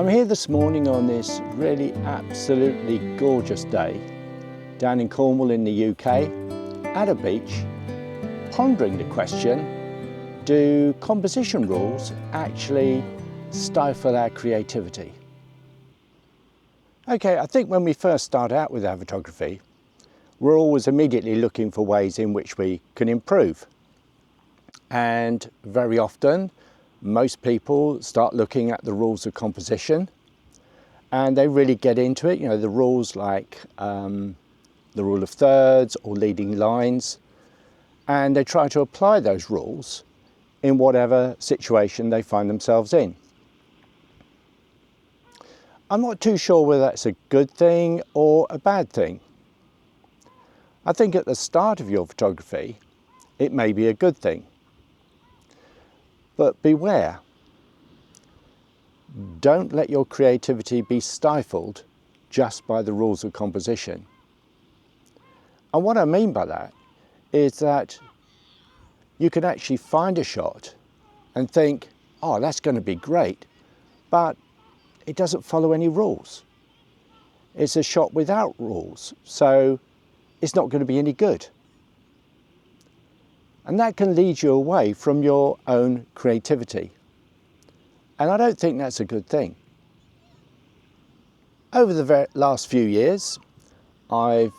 I'm here this morning on this really absolutely gorgeous day down in Cornwall in the UK at a beach, pondering the question, do composition rules actually stifle our creativity? Okay, I think when we first start out with our photography, we're always immediately looking for ways in which we can improve. And very often, most people start looking at the rules of composition and they really get into it. You know, the rules like the rule of thirds or leading lines, and they try to apply those rules in whatever situation they find themselves in. I'm not too sure whether that's a good thing or a bad thing. I think at the start of your photography, it may be a good thing. But beware, don't let your creativity be stifled just by the rules of composition. And what I mean by that is that you can actually find a shot and think, oh, that's going to be great, but it doesn't follow any rules. It's a shot without rules, so it's not going to be any good. And that can lead you away from your own creativity. And I don't think that's a good thing. Over the last few years, I've,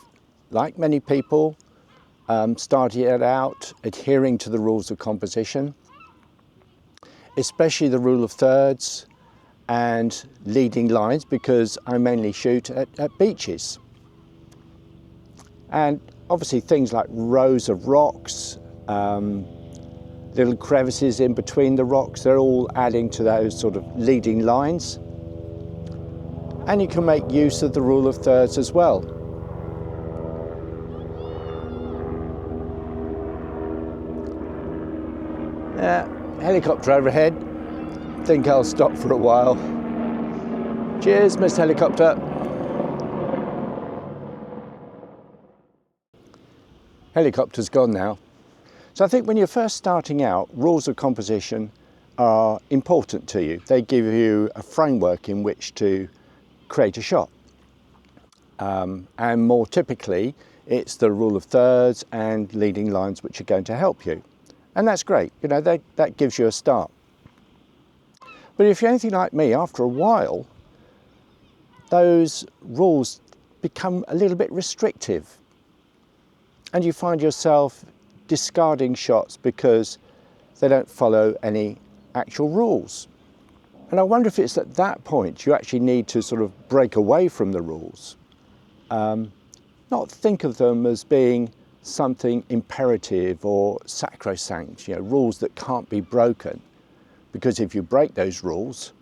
like many people, started out adhering to the rules of composition, especially the rule of thirds and leading lines, because I mainly shoot at beaches. And obviously things like rows of rocks, little crevices in between the rocks, they're all adding to those sort of leading lines. And you can make use of the rule of thirds as well. Helicopter overhead. Think I'll stop for a while. Cheers, Mr. Helicopter. Helicopter's gone now. So I think when you're first starting out, rules of composition are important to you. They give you a framework in which to create a shot. And more typically, it's the rule of thirds and leading lines which are going to help you. And that's great, you know, that gives you a start. But if you're anything like me, after a while, those rules become a little bit restrictive. And you find yourself discarding shots because they don't follow any actual rules. And I wonder if it's at that point you actually need to sort of break away from the rules. Not think of them as being something imperative or sacrosanct, you know, rules that can't be broken. Because if you break those rules,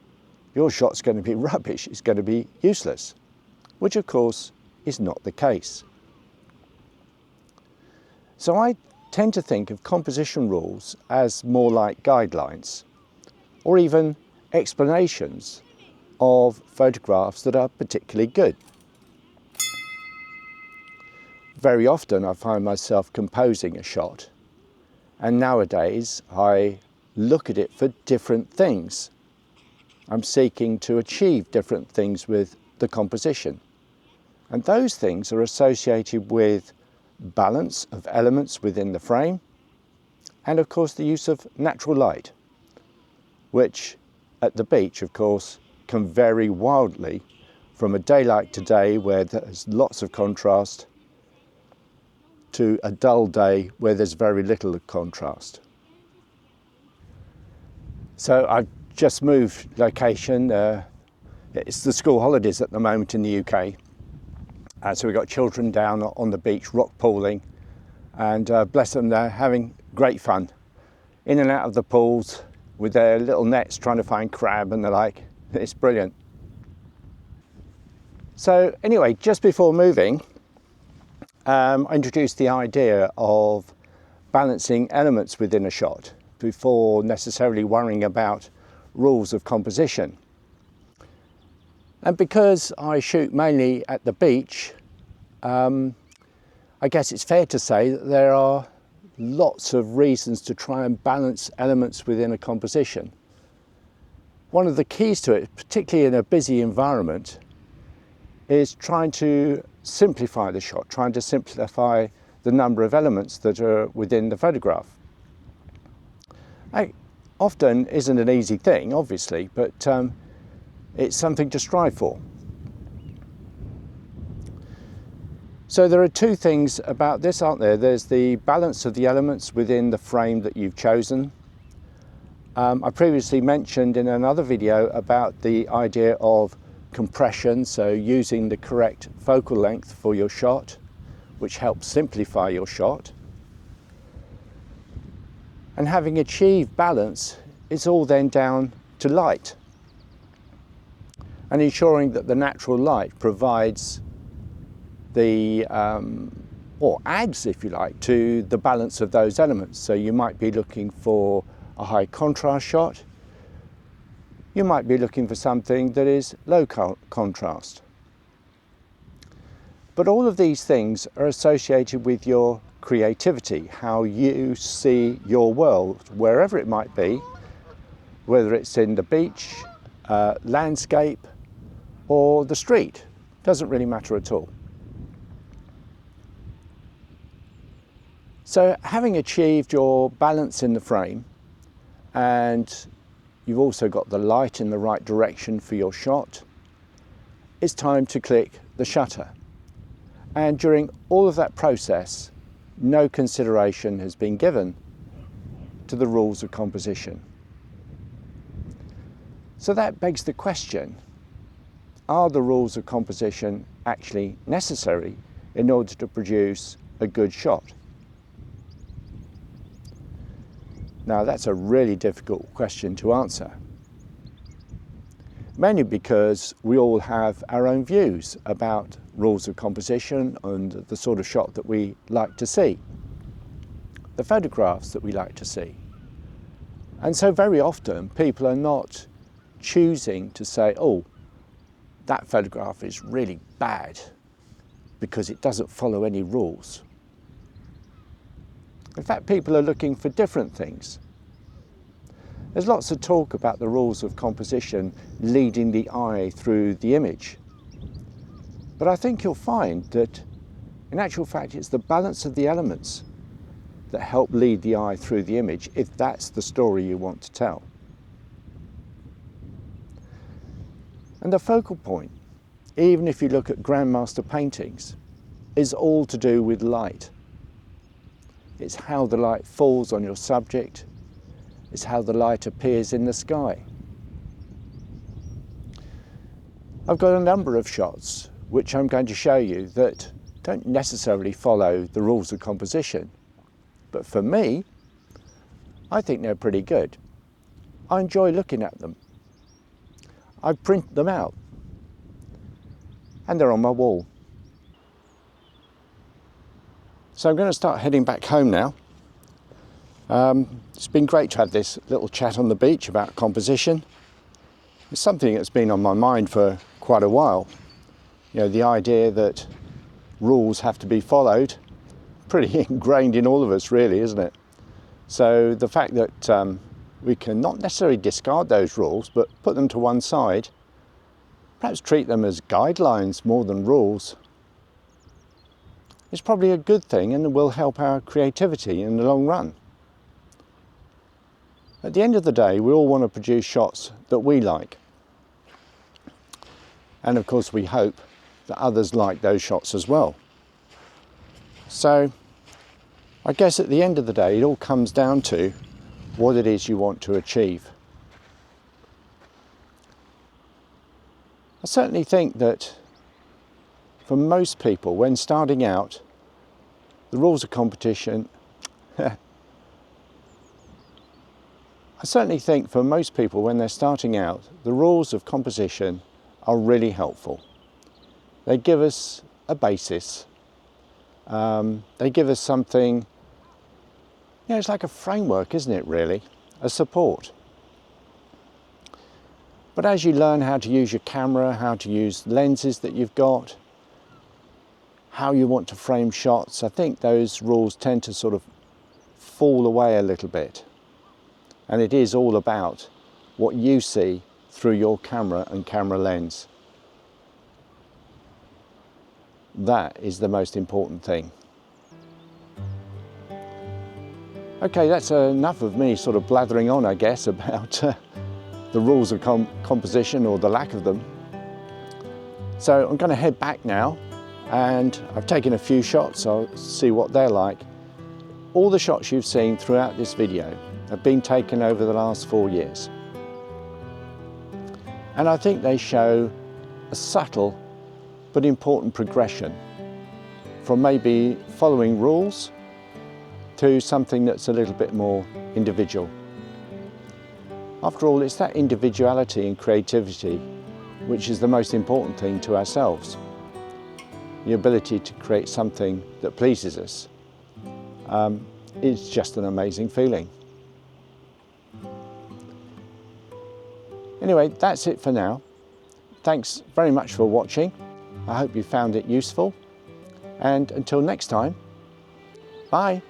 your shot's going to be rubbish, it's going to be useless, which of course is not the case. So I tend to think of composition rules as more like guidelines or even explanations of photographs that are particularly good. Very often I find myself composing a shot, and nowadays I look at it for different things. I'm seeking to achieve different things with the composition, and those things are associated with balance of elements within the frame, and of course the use of natural light, which at the beach of course can vary wildly from a day like today where there's lots of contrast to a dull day where there's very little of contrast. So I've just moved location. It's the school holidays at the moment in the UK. So we've got children down on the beach rock pooling, and bless them, they're having great fun in and out of the pools with their little nets trying to find crab and the like. It's brilliant. So anyway, just before moving, I introduced the idea of balancing elements within a shot before necessarily worrying about rules of composition. And because I shoot mainly at the beach, I guess it's fair to say that there are lots of reasons to try and balance elements within a composition. One of the keys to it, particularly in a busy environment, is trying to simplify the shot, trying to simplify the number of elements that are within the photograph. It often isn't an easy thing, obviously, but it's something to strive for. So there are two things about this, aren't there? There's the balance of the elements within the frame that you've chosen. I previously mentioned in another video about the idea of compression, so using the correct focal length for your shot, which helps simplify your shot. And having achieved balance, it's all then down to light and ensuring that the natural light provides the, or adds, if you like, to the balance of those elements. So you might be looking for a high contrast shot. You might be looking for something that is low contrast. But all of these things are associated with your creativity, how you see your world, wherever it might be, whether it's in the beach, landscape, or the street. Doesn't really matter at all. So having achieved your balance in the frame, and you've also got the light in the right direction for your shot, it's time to click the shutter. And during all of that process, no consideration has been given to the rules of composition. So that begs the question, are the rules of composition actually necessary in order to produce a good shot? Now that's a really difficult question to answer, mainly because we all have our own views about rules of composition and the sort of shot that we like to see, the photographs that we like to see. And so very often people are not choosing to say, oh, that photograph is really bad because it doesn't follow any rules. In fact, people are looking for different things. There's lots of talk about the rules of composition leading the eye through the image. But I think you'll find that, in actual fact, it's the balance of the elements that help lead the eye through the image, if that's the story you want to tell. And the focal point, even if you look at grandmaster paintings, is all to do with light. It's how the light falls on your subject. It's how the light appears in the sky. I've got a number of shots which I'm going to show you that don't necessarily follow the rules of composition. But for me, I think they're pretty good. I enjoy looking at them. I print them out. And they're on my wall. So I'm going to start heading back home now. It's been great to have this little chat on the beach about composition. It's something that's been on my mind for quite a while. You know, the idea that rules have to be followed, pretty ingrained in all of us really, isn't it? So the fact that we can not necessarily discard those rules, but put them to one side, perhaps treat them as guidelines more than rules, is probably a good thing and will help our creativity in the long run. At the end of the day, we all want to produce shots that we like. And of course we hope that others like those shots as well. So I guess at the end of the day, it all comes down to what it is you want to achieve. I certainly think that for most people, when starting out, the rules of competition I certainly think for most people when they're starting out, the rules of composition are really helpful. They give us a basis. They give us something, it's like a framework, isn't it really? A support. But as you learn how to use your camera, how to use lenses that you've got, how you want to frame shots, I think those rules tend to sort of fall away a little bit. And it is all about what you see through your camera and camera lens. That is the most important thing. Okay, that's enough of me sort of blathering on, I guess, about the rules of composition, or the lack of them. So I'm going to head back now, and I've taken a few shots. I'll see what they're like. All the shots you've seen throughout this video have been taken over the last 4 years. And I think they show a subtle but important progression from maybe following rules to something that's a little bit more individual. After all, it's that individuality and creativity which is the most important thing to ourselves. The ability to create something that pleases us is just an amazing feeling. Anyway, that's it for now. Thanks very much for watching. I hope you found it useful. And until next time, bye.